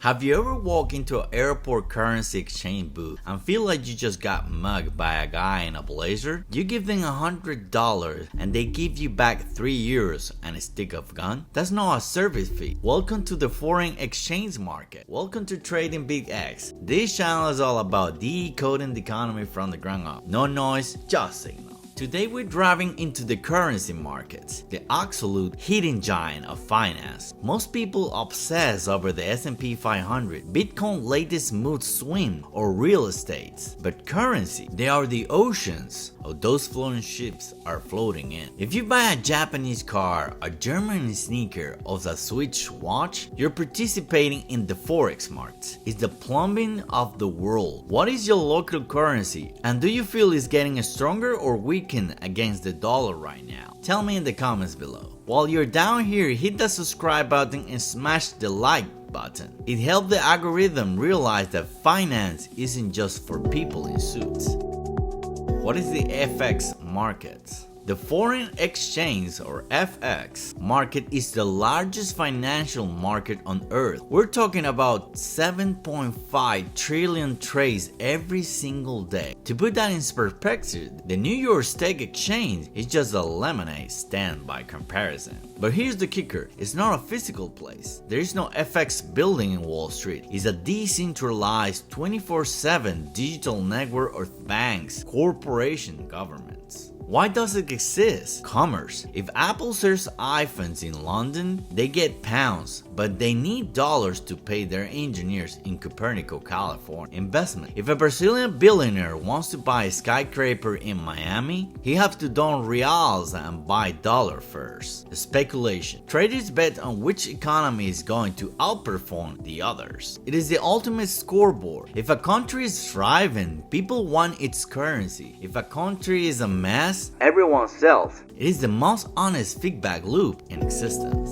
Have you ever walked into an airport currency exchange booth and feel like you just got mugged by a guy in a blazer? You give them $100 and they give you back €3 and a stick of gun? That's not a service fee. Welcome to the foreign exchange market. Welcome to TradingBits X. This channel is all about decoding the economy from the ground up. No noise, just signal. Today we're driving into the currency markets, the absolute hidden giant of finance. Most people obsess over the S&P 500, Bitcoin latest mood swing, or real estate. But currency, they are the oceans of those floating ships are floating in. If you buy a Japanese car, a German sneaker, or a Switch watch, you're participating in the Forex market. It's the plumbing of the world. What is your local currency? And do you feel it's getting stronger or weaker against the dollar right now? Tell me in the comments below. While you're down here, hit the subscribe button and smash the like button. It helps the algorithm realize that finance isn't just for people in suits. What is the FX market? The foreign exchange or FX market is the largest financial market on earth. We're talking about 7.5 trillion trades every single day. To put that in perspective, the New York Stock Exchange is just a lemonade stand by comparison. But here's the kicker, it's not a physical place. There is no FX building in Wall Street. It's a decentralized 24/7 digital network of banks, corporations, governments. Why does it exist? Commerce. If Apple sells iPhones in London, they get pounds, but they need dollars to pay their engineers in Cupertino, California. Investment. If a Brazilian billionaire wants to buy a skyscraper in Miami, he has to don reals and buy dollar first. Speculation. Traders bet on which economy is going to outperform the others. It is the ultimate scoreboard. If a country is thriving, people want its currency. If a country is a mess, everyone sells. It is the most honest feedback loop in existence.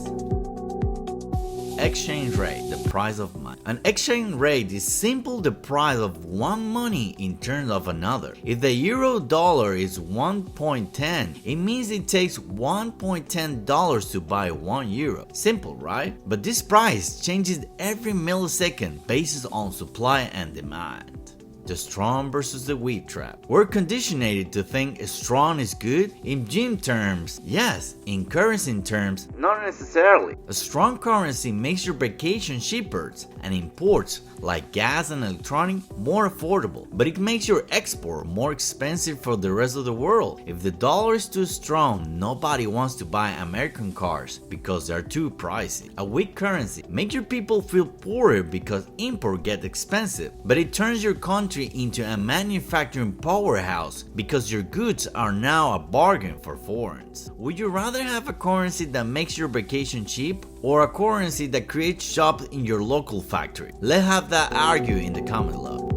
Exchange rate, the price of money. An exchange rate is simply the price of one money in terms of another. If the euro dollar is 1.10, it means it takes $1.10 to buy 1 euro. Simple, right? But this price changes every millisecond based on supply and demand. The strong versus the weak trap. We're conditioned to think strong is good. In gym terms, yes. In currency terms, not necessarily. A strong currency makes your vacation cheaper and imports like gas and electronics more affordable, but it makes your export more expensive for the rest of the world. If the dollar is too strong, nobody wants to buy American cars because they're too pricey. A weak currency makes your people feel poorer because import gets expensive, but it turns your country into a manufacturing powerhouse because your goods are now a bargain for foreigners. Would you rather have a currency that makes your vacation cheap or a currency that creates jobs in your local factory? Let's have that argue in the comment below.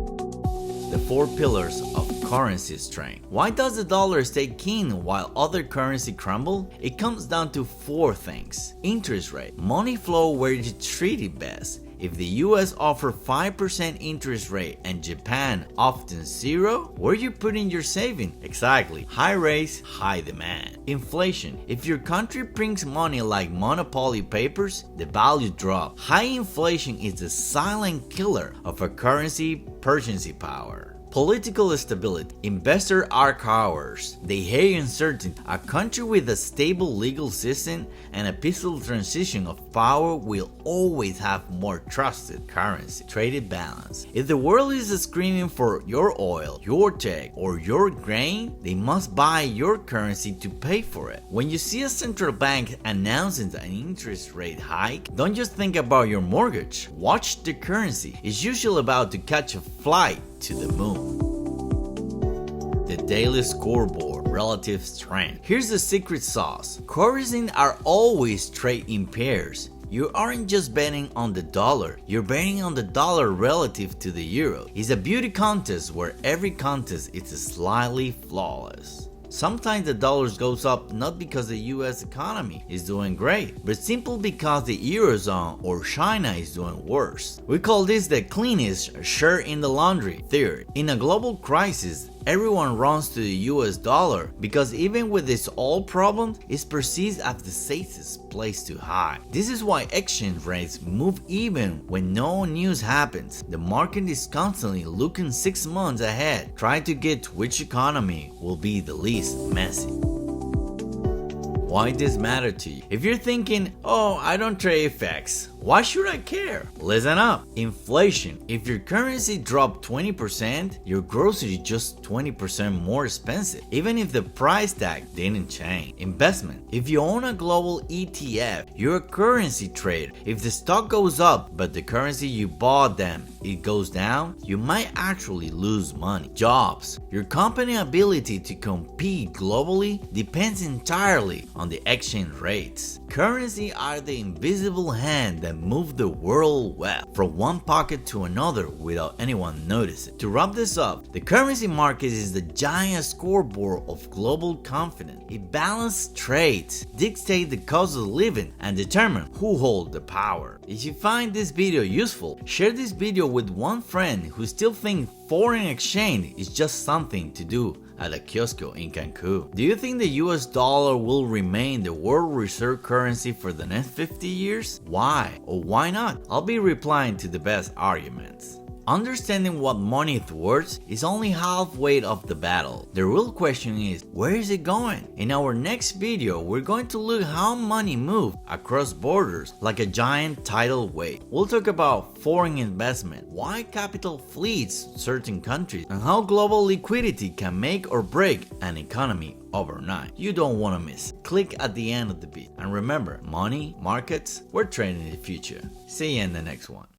The 4 pillars of currency strength. Why does the dollar stay king while other currency crumble? It comes down to 4 things. Interest rate. Money flow where it's treated best. If the US offer 5% interest rate and Japan often 0, where are you putting your saving? Exactly, high rates, high demand. Inflation. If your country prints money like monopoly papers, the value drops. High inflation is the silent killer of a currency purchasing power. Political stability. Investors are cowards. They hate uncertainty. A country with a stable legal system and a peaceful transition of power will always have more trusted currency. Traded balance. If the world is screaming for your oil, your tech, or your grain, they must buy your currency to pay for it. When you see a central bank announcing an interest rate hike, don't just think about your mortgage. Watch the currency. It's usually about to catch a flight to the moon. The daily scoreboard, relative strength. Here's the secret sauce. Currencies are always traded in pairs. You aren't just betting on the dollar, you're betting on the dollar relative to the euro. It's a beauty contest where every contest is slightly flawless. Sometimes the dollar goes up not because the US economy is doing great, but simply because the Eurozone or China is doing worse. We call this the cleanest shirt in the laundry theory. In a global crisis, everyone runs to the US dollar because even with its old problem, it's perceived as the safest place to hide. This is why exchange rates move even when no news happens. The market is constantly looking 6 months ahead, trying to get which economy will be the least messy. Why does this matter to you? If you're thinking, oh, I don't trade FX, why should I care? Listen up. Inflation. If your currency dropped 20%, your grocery is just 20% more expensive, even if the price tag didn't change. Investment. If you own a global ETF, you're a currency trader. If the stock goes up, but the currency you bought them, it goes down, you might actually lose money. Jobs. Your company ability to compete globally depends entirely on the exchange rates. Currency are the invisible hand that move the world well from one pocket to another without anyone noticing. To wrap this up, the currency market is the giant scoreboard of global confidence. It balances trades, dictates the cost of living, and determines who holds the power. If you find this video useful, share this video with one friend who still thinks foreign exchange is just something to do at a kiosco in Cancun. Do you think the US dollar will remain the world reserve currency for the next 50 years? Why or why not? I'll be replying to the best arguments. Understanding what money is worth is only halfway of the battle. The real question is, where is it going? In our next video, we're going to look how money moves across borders like a giant tidal wave. We'll talk about foreign investment, why capital flees certain countries, and how global liquidity can make or break an economy overnight. You don't want to miss. Click at the end of the video. And remember, money, markets, we're trading the future. See you in the next one.